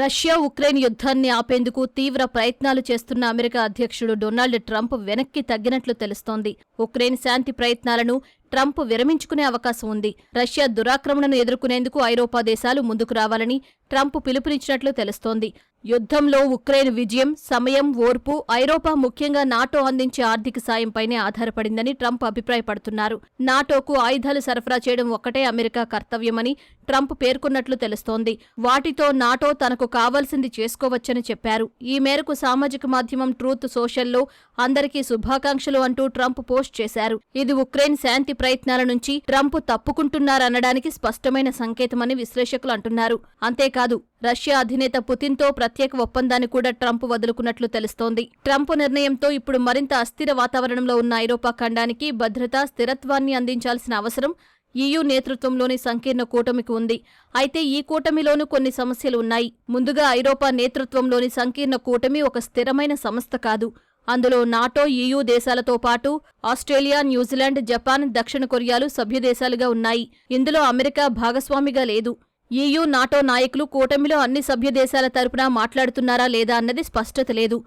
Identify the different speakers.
Speaker 1: Russia Ukraine యుద్ధాన్ని ఆపేందుకు తీవ్ర ప్రయత్నాలు చేస్తున్న అమెరికా అధ్యక్షుడు డొనాల్డ్ ట్రంప్ వెనక్కి తగ్గినట్లు తెలుస్తోంది. ఉక్రెయిన్ శాంతి ప్రయత్నాలను ట్రంప్ విరమించుకునే అవకాశం ఉంది. రష్యా దురాక్రమణను ఎదుర్కొనేందుకు ఐరోపా దేశాలు ముందుకు రావాలని ట్రంప్ పిలుపునిచ్చినట్లు తెలుస్తోంది. యుద్ధంలో ఉక్రెయిన్ విజయం, సమయం, ఓర్పు ఐరోపా ముఖ్యంగా నాటో అందించే ఆర్థిక సాయంపైనే ఆధారపడిందని ట్రంప్ అభిప్రాయపడుతున్నారు. నాటోకు ఆయుధాలు సరఫరా చేయడం ఒక్కటే అమెరికా కర్తవ్యమని ట్రంప్ పేర్కొన్నట్లు తెలుస్తోంది. వాటితో నాటో తనకు కావాల్సింది చేసుకోవచ్చని చెప్పారు. ఈ మేరకు సామాజిక మాధ్యమం ట్రూత్ సోషల్లో అందరికీ శుభాకాంక్షలు అంటూ ట్రంప్ పోస్ట్ చేశారు. ఇది ఉక్రెయిన్ శాంతి ప్రయత్నాల నుంచి ట్రంప్ తప్పుకుంటున్నారనడానికి స్పష్టమైన సంకేతమని విశ్లేషకులు అంటున్నారు. అంతేకాదు రష్యా అధినేత పుతిన్తో ప్రత్యేక ఒప్పందాన్ని కూడా ట్రంప్ వదులుకున్నట్లు తెలుస్తోంది. ట్రంప్ నిర్ణయంతో ఇప్పుడు మరింత అస్థిర వాతావరణంలో ఉన్న ఐరోపా ఖండానికి భద్రత, స్థిరత్వాన్ని అందించాల్సిన అవసరం EU నేతృత్వంలోని సంకీర్ణ కూటమికి ఉంది. అయితే ఈ కూటమిలోనూ కొన్ని సమస్యలు ఉన్నాయి. ముందుగా ఐరోపా నేతృత్వంలోని సంకీర్ణ కూటమి ఒక స్థిరమైన సంస్థ కాదు. అందులో నాటో, EU దేశాలతో పాటు ఆస్ట్రేలియా, న్యూజిలాండ్, జపాన్, దక్షిణ కొరియాలు సభ్యదేశాలుగా ఉన్నాయి. ఇందులో అమెరికా భాగస్వామిగా లేదు. EU, నాటో నాయకులు కూటమిలో అన్ని సభ్యదేశాల తరపున మాట్లాడుతున్నారా లేదా అన్నది స్పష్టత లేదు.